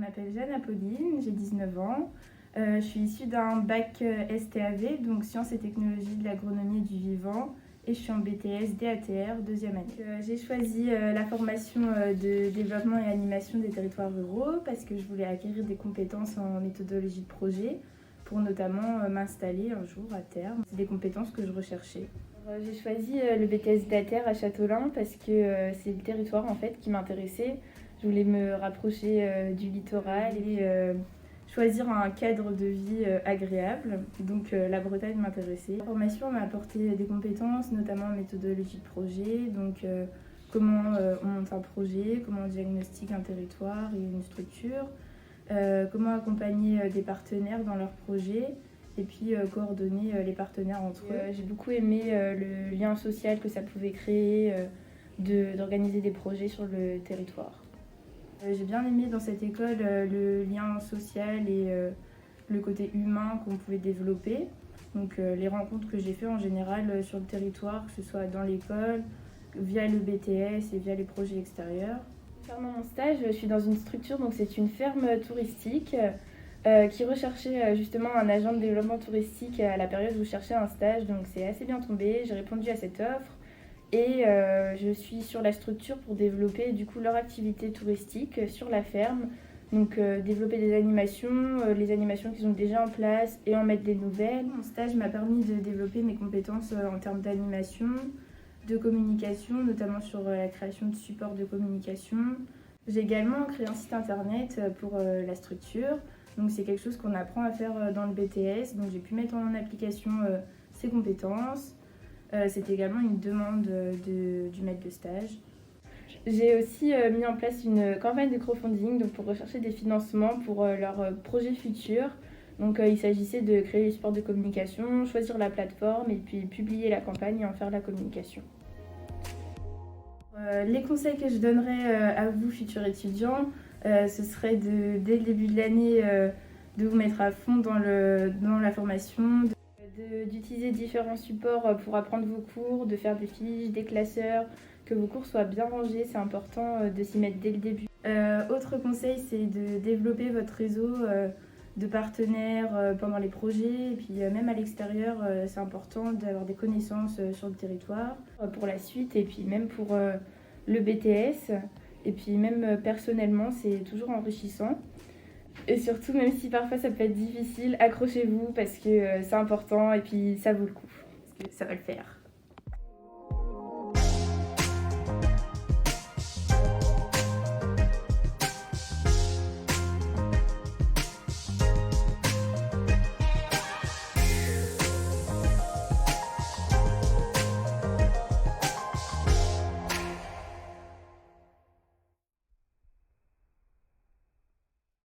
m'appelle Jeanne Apolline, j'ai 19 ans. Je suis issue d'un bac STAV, donc Sciences et Technologies de l'Agronomie et du Vivant, et je suis en BTS DATR, deuxième année. J'ai choisi la formation de développement et animation des territoires ruraux parce que je voulais acquérir des compétences en méthodologie de projet pour notamment m'installer un jour à terme. C'est des compétences que je recherchais. J'ai choisi le BTS DATR à Châteaulin parce que c'est le territoire en fait qui m'intéressait. Je voulais me rapprocher du littoral et choisir un cadre de vie agréable. Donc la Bretagne m'intéressait. La formation m'a apporté des compétences, notamment en méthodologie de projet. Donc comment on monte un projet, comment on diagnostique un territoire et une structure, comment accompagner des partenaires dans leurs projets et puis coordonner les partenaires entre eux. J'ai beaucoup aimé le lien social que ça pouvait créer d'organiser des projets sur le territoire. J'ai bien aimé dans cette école le lien social et le côté humain qu'on pouvait développer. Donc les rencontres que j'ai faites en général sur le territoire, que ce soit dans l'école, via le BTS et via les projets extérieurs. Concernant mon stage, je suis dans une structure, donc c'est une ferme touristique qui recherchait justement un agent de développement touristique à la période où je cherchais un stage. Donc c'est assez bien tombé, j'ai répondu à cette offre. Et je suis sur la structure pour développer du coup leur activité touristique sur la ferme. Donc développer des animations, les animations qu'ils ont déjà en place et en mettre des nouvelles. Mon stage m'a permis de développer mes compétences en termes d'animation, de communication, notamment sur la création de supports de communication. J'ai également créé un site internet pour la structure. Donc c'est quelque chose qu'on apprend à faire dans le BTS. Donc j'ai pu mettre en application ces compétences. C'était également une demande du maître de stage. J'ai aussi mis en place une campagne de crowdfunding donc pour rechercher des financements pour leurs projets futurs. Donc il s'agissait de créer les supports de communication, choisir la plateforme et puis publier la campagne et en faire la communication. Les conseils que je donnerais à vous, futurs étudiants, ce serait dès le début de l'année de vous mettre à fond dans la formation, d'utiliser différents supports pour apprendre vos cours, de faire des fiches, des classeurs, que vos cours soient bien rangés, c'est important de s'y mettre dès le début. Autre conseil, c'est de développer votre réseau de partenaires pendant les projets et puis même à l'extérieur, c'est important d'avoir des connaissances sur le territoire pour la suite et puis même pour le BTS et puis même personnellement, c'est toujours enrichissant. Et surtout, même si parfois ça peut être difficile, accrochez-vous parce que c'est important et puis ça vaut le coup, parce que ça va le faire.